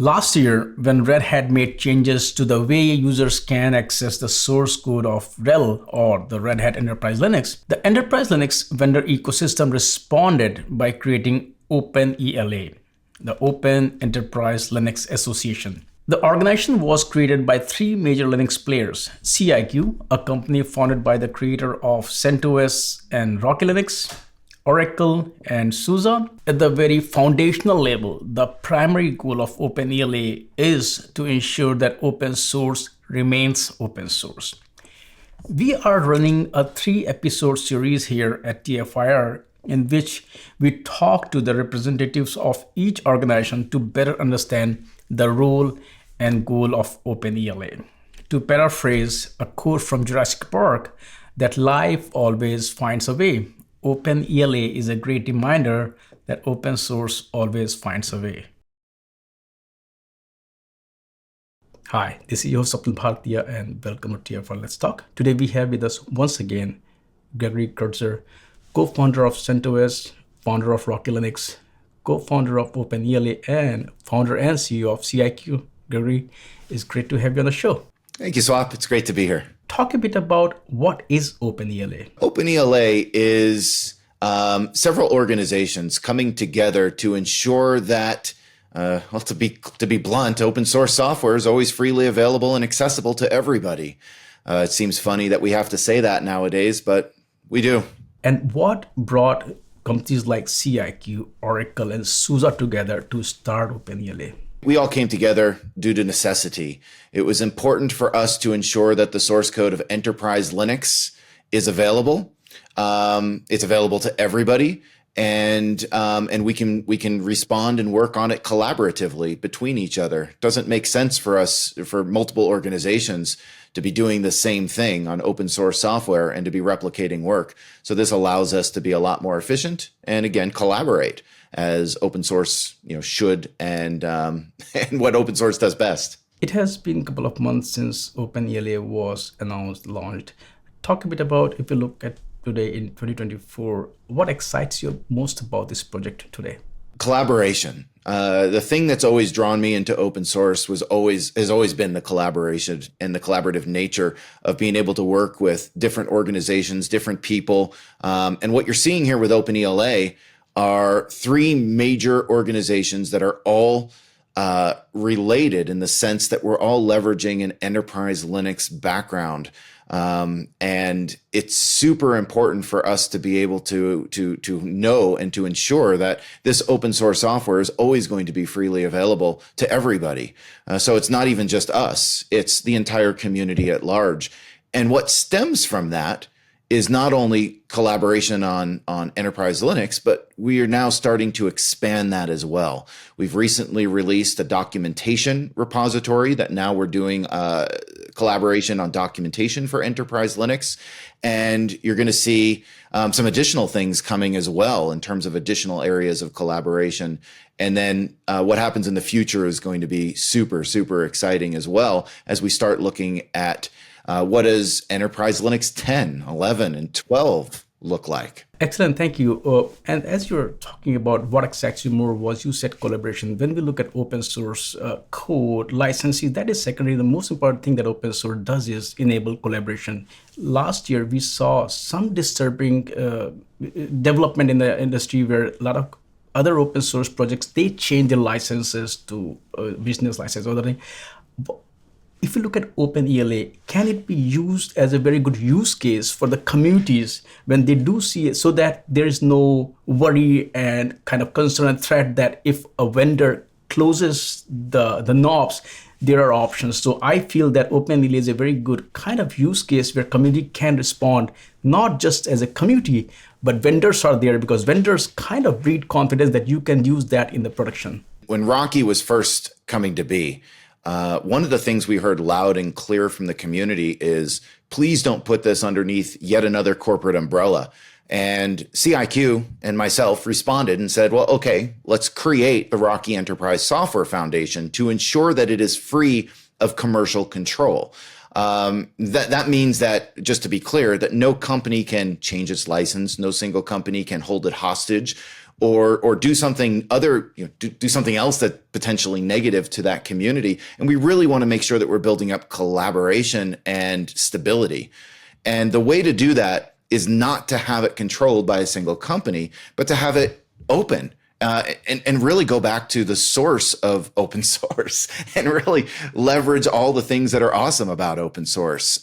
Last year, when Red Hat made changes to the way users can access the source code of RHEL or the Red Hat Enterprise Linux, the Enterprise Linux vendor ecosystem responded by creating OpenELA, the Open Enterprise Linux Association. The organization was created by three major Linux players: CIQ, a company founded by the creator of CentOS and RockLinux, Oracle, and SUSE. At the very foundational level, the primary goal of OpenELA is to ensure that open source remains open source. We are running a 3-episode series here at TFIR in which we talk to the representatives of each organization to better understand the role and goal of OpenELA. To paraphrase a quote from Jurassic Park, that life always finds a way. OpenELA is a great reminder that open source always finds a way. Hi, this is your host Sapil Bhartiya and welcome to TFR Let's Talk. Today we have with us once again Gregory Kurtzer, co-founder of CentOS, founder of RockLinux, co-founder of OpenELA, and founder and CEO of CIQ. Gregory, it's great to have you on the show. Thank you, Swap. It's great to be here. Talk a bit about what is OpenELA. OpenELA is several organizations coming together to ensure that, to be blunt, open source software is always freely available and accessible to everybody. It seems funny that we have to say that nowadays, but we do. And what brought companies like CIQ, Oracle, and SUSE together to start OpenELA? We all came together due to necessity. It was important for us to ensure that the source code of Enterprise Linux is available. It's available to everybody, and we can respond and work on it collaboratively between each other. It doesn't make sense for multiple organizations to be doing the same thing on open source software and to be replicating work. So this allows us to be a lot more efficient and again collaborate as open source should and what open source does best. It has been a couple of months since OpenELA was announced, launched. Talk a bit about, if you look at today in 2024, what excites you most about this project today? Collaboration. The thing that's always drawn me into open source has always been the collaboration and the collaborative nature of being able to work with different organizations, different people. And what you're seeing here with OpenELA are three major organizations that are all related in the sense that we're all leveraging an enterprise Linux background. And it's super important for us to be able to know and to ensure that this open source software is always going to be freely available to everybody. So it's not even just us, it's the entire community at large. And what stems from that is not only collaboration on Enterprise Linux, but we are now starting to expand that as well. We've recently released a documentation repository that now we're doing collaboration on documentation for Enterprise Linux. And you're going to see some additional things coming as well in terms of additional areas of collaboration. And then what happens in the future is going to be super, super exciting as well as we start looking at what does Enterprise Linux 10, 11, and 12 look like? Excellent, thank you. And as you're talking about what excites you more was you said collaboration. When we look at open source code, licensing, that is secondary. The most important thing that open source does is enable collaboration. Last year, we saw some disturbing development in the industry where a lot of other open source projects, they change their licenses to business license or other thing. If you look at OpenELA, can it be used as a very good use case for the communities when they do see it, so that there is no worry and kind of concern and threat that if a vendor closes the knobs, there are options. So I feel that OpenELA is a very good kind of use case where community can respond, not just as a community, but vendors are there because vendors kind of breed confidence that you can use that in the production. When Rocky was first coming to be, one of the things we heard loud and clear from the community is, please don't put this underneath yet another corporate umbrella. And CIQ and myself responded and said, well, okay, let's create the Rocky Enterprise Software Foundation to ensure that it is free of commercial control. That means that, just to be clear, that no company can change its license, no single company can hold it hostage. or do something other, do something else that's potentially negative to that community. And we really want to make sure that we're building up collaboration and stability. And the way to do that is not to have it controlled by a single company, but to have it open. And really go back to the source of open source and really leverage all the things that are awesome about open source,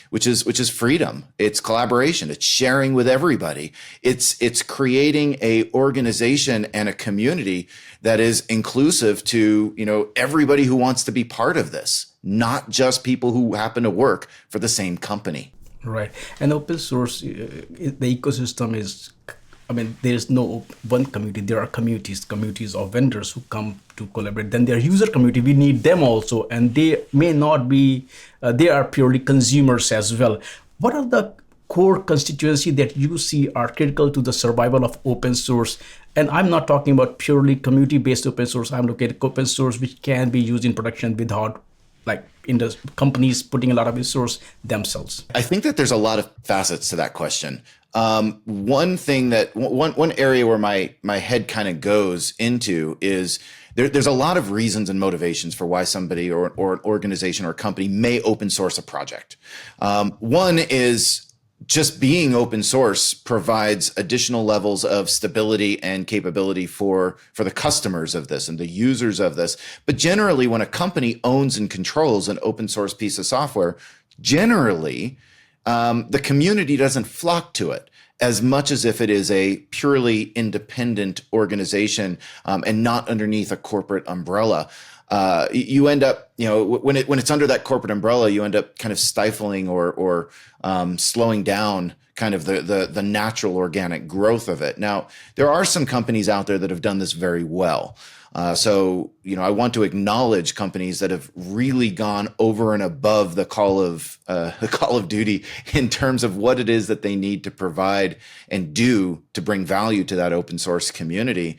which is freedom. It's collaboration. It's sharing with everybody. It's creating a organization and a community that is inclusive to, everybody who wants to be part of this, not just people who happen to work for the same company. Right. And open source, the ecosystem is, there's no one community. There are communities of vendors who come to collaborate. Then there are user community. We need them also. And they may not be, they are purely consumers as well. What are the core constituency that you see are critical to the survival of open source? And I'm not talking about purely community-based open source. I'm looking at open source which can be used in production without in the companies putting a lot of resource themselves. I think that there's a lot of facets to that question. One area where my head kind of goes into is there's a lot of reasons and motivations for why somebody or an organization or a company may open source a project. One is just being open source provides additional levels of stability and capability for the customers of this and the users of this. But generally, when a company owns and controls an open source piece of software, generally, the community doesn't flock to it as much as if it is a purely independent organization and not underneath a corporate umbrella. You end up, when it's under that corporate umbrella, you end up kind of stifling or slowing down kind of the natural organic growth of it. Now, there are some companies out there that have done this very well. So, I want to acknowledge companies that have really gone over and above the call of duty in terms of what it is that they need to provide and do to bring value to that open source community.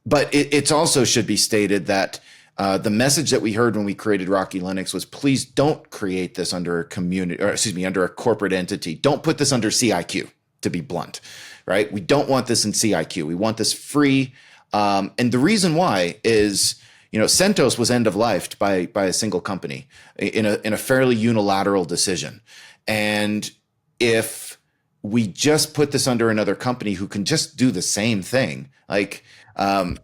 But it also should be stated that the message that we heard when we created RockLinux was, please don't create this under under a corporate entity. Don't put this under CIQ, to be blunt, right? We don't want this in CIQ. We want this free. And the reason why is, CentOS was end-of-lifed by a single company in a fairly unilateral decision. And if we just put this under another company who can just do the same thing, a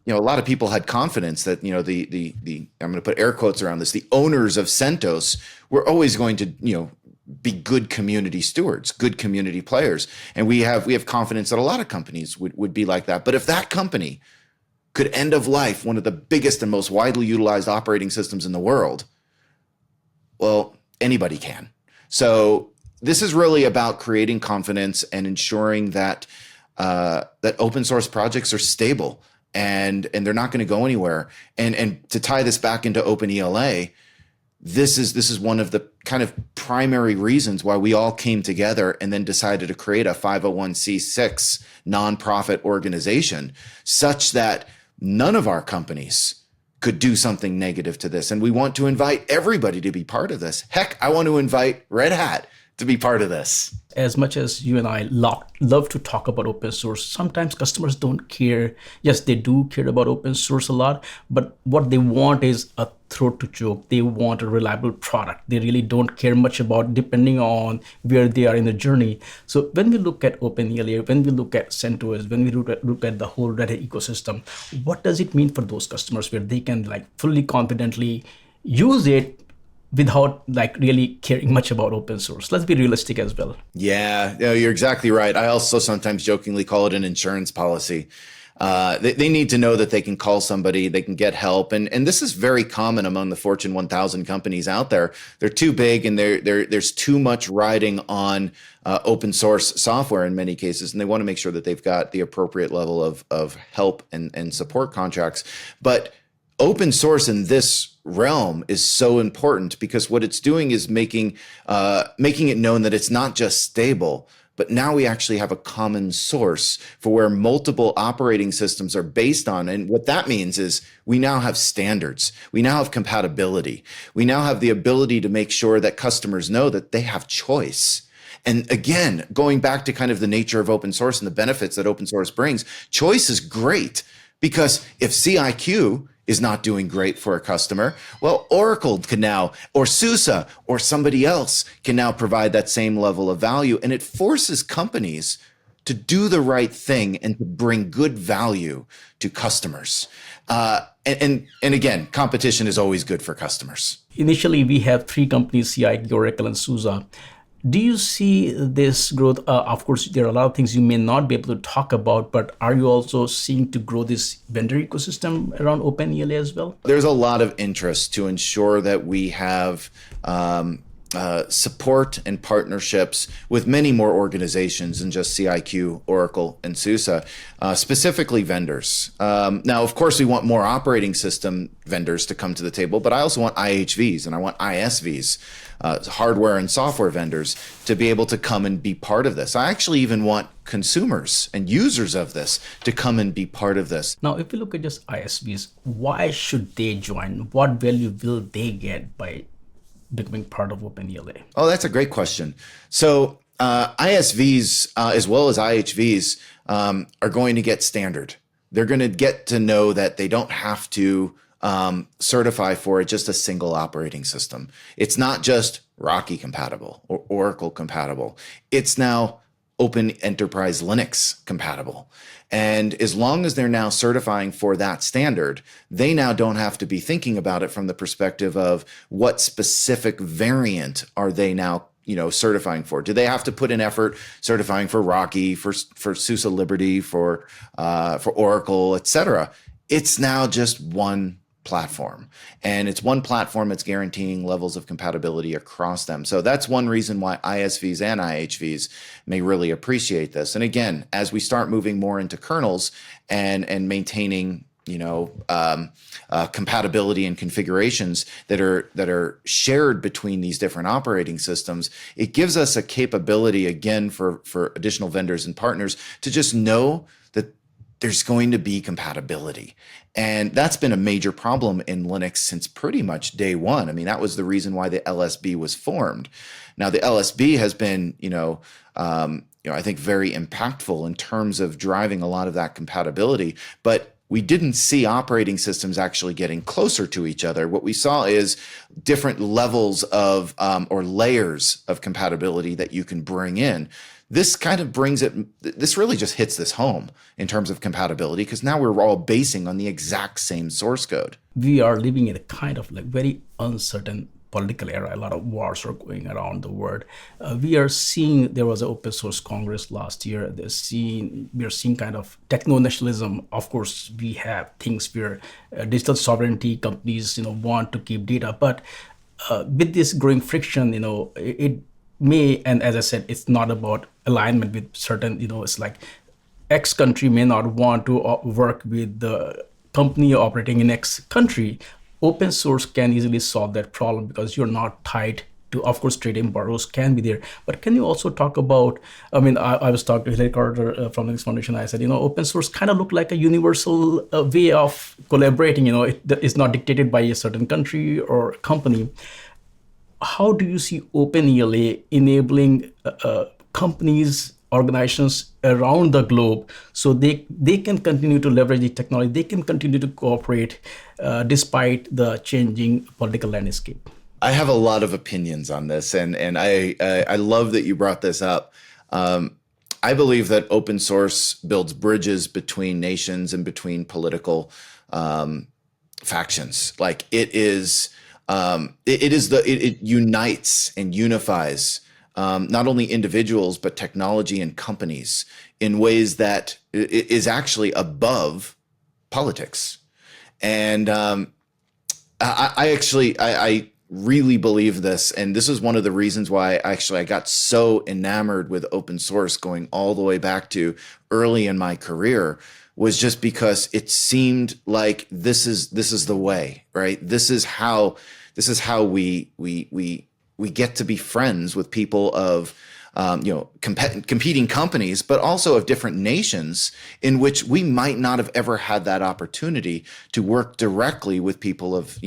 lot of people had confidence that, the I'm going to put air quotes around this, the owners of CentOS were always going to, be good community stewards, good community players. And we have confidence that a lot of companies would be like that. But if that company could end of life one of the biggest and most widely utilized operating systems in the world, well, anybody can. So this is really about creating confidence and ensuring that that open source projects are stable and they're not going to go anywhere. And to tie this back into OpenELA, this is one of the kind of primary reasons why we all came together and then decided to create a 501c6 nonprofit organization, such that none of our companies could do something negative to this. And we want to invite everybody to be part of this. Heck, I want to invite Red Hat to be part of this. As much as you and I love to talk about open source, sometimes customers don't care. Yes, they do care about open source a lot, but what they want is a throat to choke. They want a reliable product. They really don't care much about depending on where they are in the journey. So when we look at OpenELA, when we look at CentOS, when we look at the whole Red Hat ecosystem, what does it mean for those customers where they can fully confidently use it without really caring much about open source? Let's be realistic as well. Yeah, you're exactly right. I also sometimes jokingly call it an insurance policy. They need to know that they can call somebody, they can get help. And this is very common among the Fortune 1000 companies out there. They're too big and there's too much riding on open source software in many cases. And they want to make sure that they've got the appropriate level of help and support contracts. But open source in this realm is so important because what it's doing is making it known that it's not just stable, but now we actually have a common source for where multiple operating systems are based on. And what that means is we now have standards. We now have compatibility. We now have the ability to make sure that customers know that they have choice. And again, going back to kind of the nature of open source and the benefits that open source brings, choice is great because if CIQ is not doing great for a customer, well, Oracle can now, or SUSE, or somebody else can now provide that same level of value. And it forces companies to do the right thing and to bring good value to customers. And again, competition is always good for customers. Initially, we have three companies, CIT, Oracle, and SUSE. Do you see this growth? Of course, there are a lot of things you may not be able to talk about, but are you also seeing to grow this vendor ecosystem around OpenELA as well? There's a lot of interest to ensure that we have support and partnerships with many more organizations than just CIQ, Oracle, and SUSE, specifically vendors. Now, of course, we want more operating system vendors to come to the table, but I also want IHVs and I want ISVs, hardware and software vendors, to be able to come and be part of this. I actually even want consumers and users of this to come and be part of this. Now, if you look at just ISVs, why should they join? What value will they get by becoming part of OpenELA? Oh, that's a great question. So ISVs as well as IHVs are going to get standard. They're going to get to know that they don't have to certify for just a single operating system. It's not just Rocky compatible or Oracle compatible. It's now Open Enterprise Linux compatible. And as long as they're now certifying for that standard, they now don't have to be thinking about it from the perspective of what specific variant are they now, certifying for. Do they have to put in effort certifying for Rocky, for SUSE Liberty, for Oracle, etc.? It's now just one platform, and it's one platform that's guaranteeing levels of compatibility across them. So that's one reason why ISVs and IHVs may really appreciate this. And again, as we start moving more into kernels and maintaining compatibility and configurations that are shared between these different operating systems, it gives us a capability again for additional vendors and partners to just know that there's going to be compatibility. And that's been a major problem in Linux since pretty much day one. I mean, that was the reason why the LSB was formed. Now, the LSB has been, I think very impactful in terms of driving a lot of that compatibility, but we didn't see operating systems actually getting closer to each other. What we saw is different levels of or layers of compatibility that you can bring in. This kind of this really just hits this home in terms of compatibility, because now we're all basing on the exact same source code. We are living in a kind of very uncertain political era. A lot of wars are going around the world. We are seeing, there was an open source Congress last year. We are seeing kind of techno-nationalism. Of course, we have things where digital sovereignty companies, want to keep data. But with this growing friction, it may, and as I said, it's not about alignment with certain, it's like X country may not want to work with the company operating in X country. Open source can easily solve that problem because you're not tied to, of course, trade embargoes can be there. But can you also talk about, I was talking to Gregory Kurtzer from the Linux Foundation. I said, open source kind of look like a universal way of collaborating. It's not dictated by a certain country or company. How do you see OpenELA enabling companies, organizations around the globe so they can continue to leverage the technology, they can continue to cooperate despite the changing political landscape? I have a lot of opinions on this, and I love that you brought this up. I believe that open source builds bridges between nations and between political factions. Like it unites and unifies not only individuals, but technology and companies in ways that is actually above politics. And I really believe this. And this is one of the reasons why I got so enamored with open source going all the way back to early in my career, was just because it seemed like this is the way, right? This is how we get to be friends with people of competing companies, but also of different nations in which we might not have ever had that opportunity to work directly with people of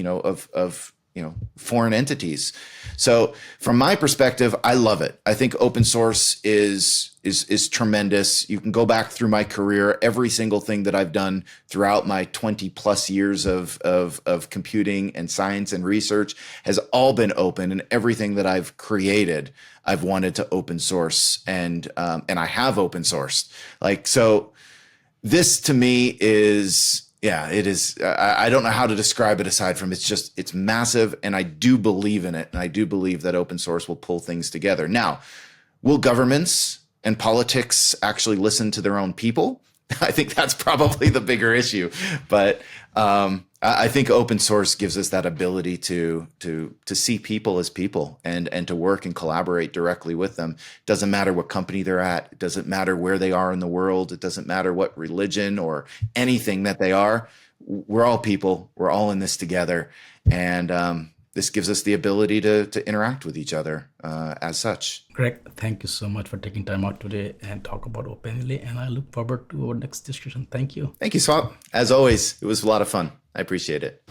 foreign entities. So from my perspective, I love it. I think open source is tremendous. You can go back through my career, every single thing that I've done throughout my 20 plus years of computing and science and research has all been open, and everything that I've created, I've wanted to open source, and I have open sourced. So this to me is, it is. I don't know how to describe it aside from it's massive, and I do believe in it, and I do believe that open source will pull things together. Now, will governments and politics actually listen to their own people? I think that's probably the bigger issue, but I think open source gives us that ability to see people as people, and to work and collaborate directly with them. Doesn't matter what company they're at. It doesn't matter where they are in the world. It doesn't matter what religion or anything that they are. We're all people. We're all in this together, and this gives us the ability to interact with each other as such. Greg, thank you so much for taking time out today and talk about OpenELA, and I look forward to our next discussion. Thank you. Thank you, Swap. As always, it was a lot of fun. I appreciate it.